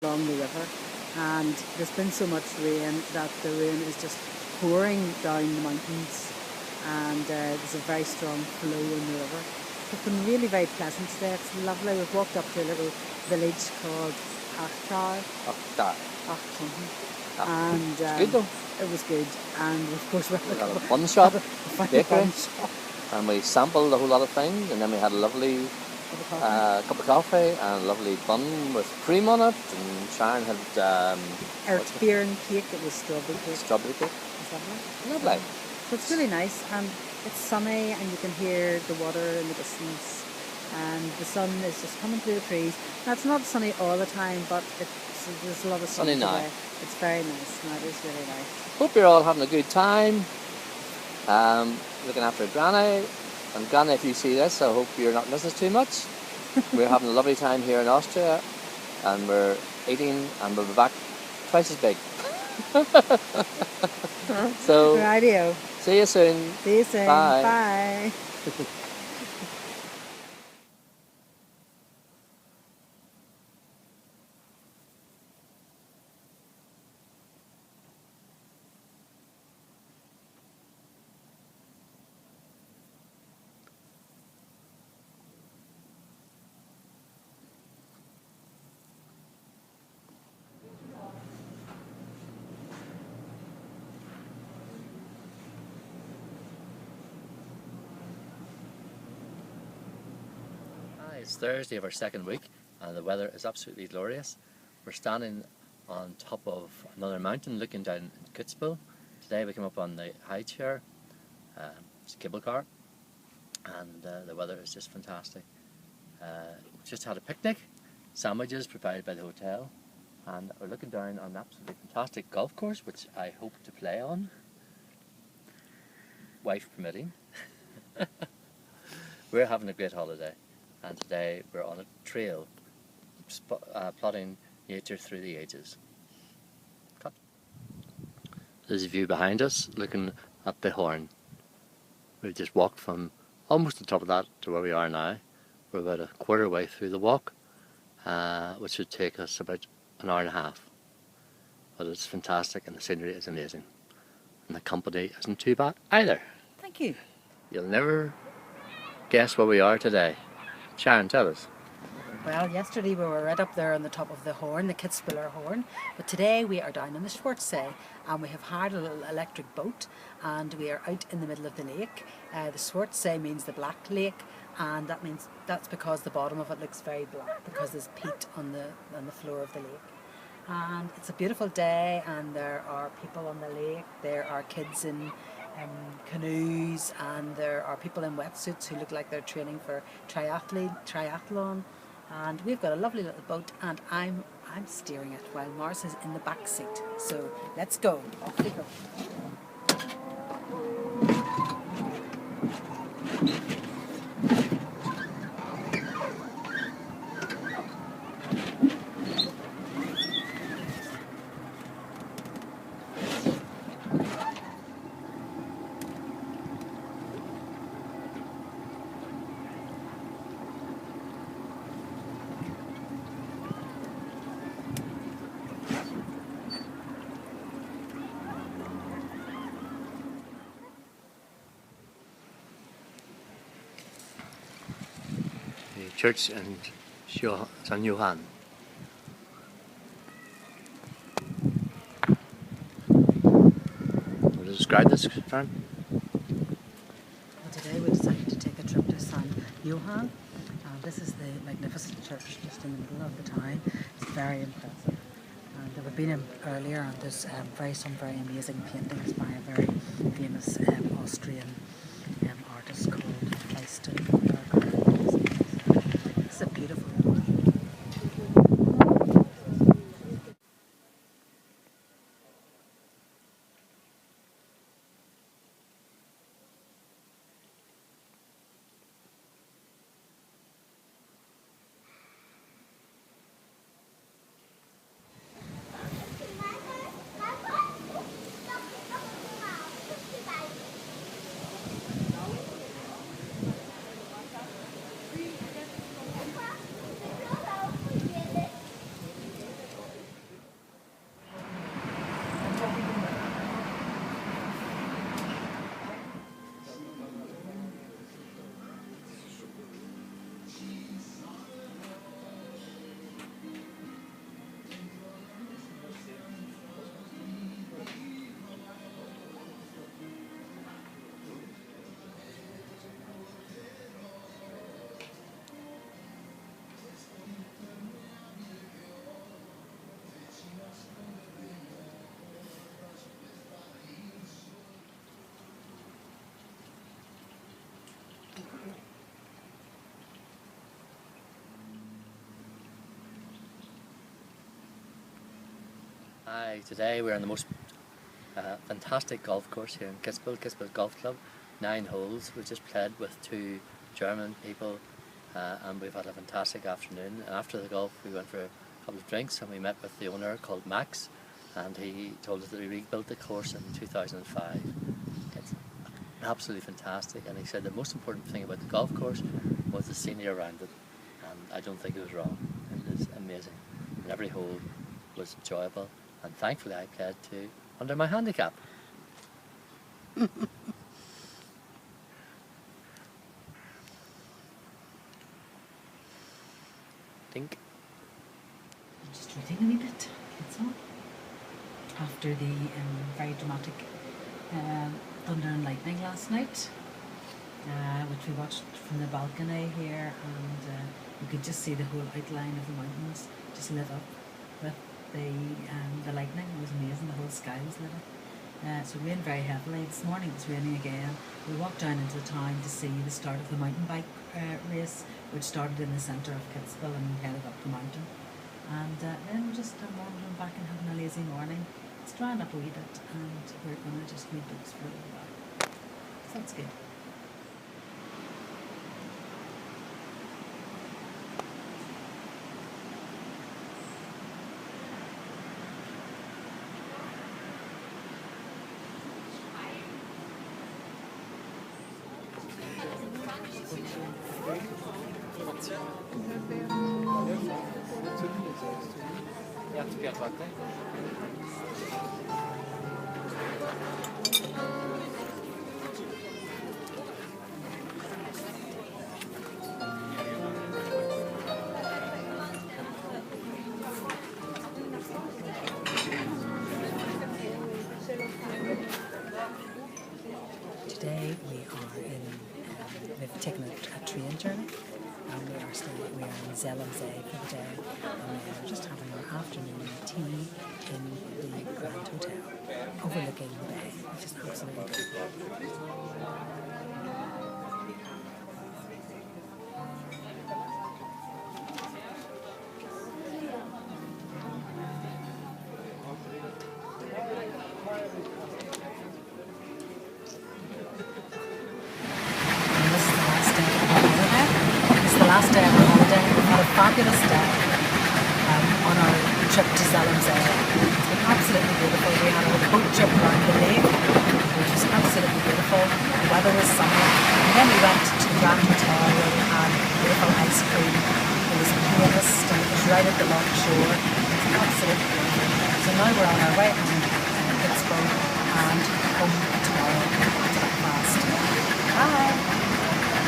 along the river, and there's been so much rain that the rain is just pouring down the mountains, and there's a very strong flow in the river. It's been really very pleasant today. It's lovely. We've walked up to a little village called Achtar. Achtar. And it's good though. it was good. And of course we had a bun shop, bakery, bun shop. And we sampled a whole lot of things, and then we had a lovely cup of coffee and a lovely bun with cream on it, and Sharon had beer and cake. It was strawberry cake. Strawberry cake. It's lovely. Lovely. So it's really nice, and it's sunny, and you can hear the water in the distance, and the sun is just coming through the trees. Now it's not sunny all the time, but there's a lot of sun sunny now. Today. It's very nice. Now it is really nice. Hope you're all having a good time. Looking after Granny. And Granny, if you see this, I hope you're not missing us too much. We're having a lovely time here in Austria, and we're eating, and we'll be back twice as big. So, radio. See you soon. See you soon. Bye. Bye. It's Thursday of our second week, and the weather is absolutely glorious. We're standing on top of another mountain looking down at Kitzbul. Today we came up on the high chair, it's a cable car, and the weather is just fantastic. Just had a picnic, sandwiches provided by the hotel, and we're looking down on an absolutely fantastic golf course, which I hope to play on, wife permitting. We're having a great holiday. And today we're on a trail, plotting nature through the ages. Cut. There's a view behind us, looking at the Horn. We've just walked from almost the top of that to where we are now. We're about a quarter way through the walk, which would take us about an hour and a half. But it's fantastic, and the scenery is amazing. And the company isn't too bad either. Thank you. You'll never guess where we are today. Sharon, tell us. Well, yesterday we were right up there on the top of the Horn, the Kitzbühler Horn, but today we are down in the Schwarzsee, and we have hired a little electric boat, and we are out in the middle of the lake. The Schwarzsee means the Black Lake, and that's because the bottom of it looks very black because there's peat on the floor of the lake. And it's a beautiful day, and there are people on the lake. There are kids in canoes, and there are people in wetsuits who look like they're training for triathlon, and we've got a lovely little boat, and I'm steering it while Mars is in the back seat. So let's go. Off we go. Church and San Johann. Want to describe this, Fran? Well, today we decided to take a trip to San Johann. This is the magnificent church just in the middle of the town. It's very impressive. And we've been in earlier, and there's some very amazing paintings by a very famous Austrian artist called Kitzbul. It's a beautiful one. Hi, today we're on the most fantastic golf course here in Kitzbul Golf Club. 9 holes. We just played with 2 German people and we've had a fantastic afternoon. And after the golf we went for a couple of drinks and we met with the owner called Max, and he told us that he rebuilt the course in 2005. It's absolutely fantastic, and he said the most important thing about the golf course was the scenery around it, and I don't think he was wrong. It is amazing, and every hole was enjoyable, and thankfully I played to under my handicap. Think. Just reading a wee bit, that's all. After the very dramatic thunder and lightning last night, which we watched from the balcony here, and you could just see the whole outline of the mountains just lit up with the lightning. It was amazing, the whole sky was lit up. So it rained very heavily. This morning it was raining again. We walked down into the town to see the start of the mountain bike race, which started in the centre of Kitzbul and headed up the mountain. And then we're just wandering back and having a lazy morning. It's drying up a wee bit, and we're going to just read books for a little while. So that's good. Today we've taken a train journey, and we are in Zellemzee for the day, and we are just having our afternoon tea in the Grand Hotel overlooking the bay, which is absolutely beautiful. Last day of our holiday. We had a fabulous day on our trip to Zellemzee. It's been absolutely beautiful. We had a boat trip around the lake, which was absolutely beautiful. The weather was summer. And then we went to the Grand Hotel where we had beautiful ice cream. There was a pianist and it was right at the loch shore. It was absolutely beautiful. So now we're on our way home to Kitzbul and home tomorrow to breakfast. Bye!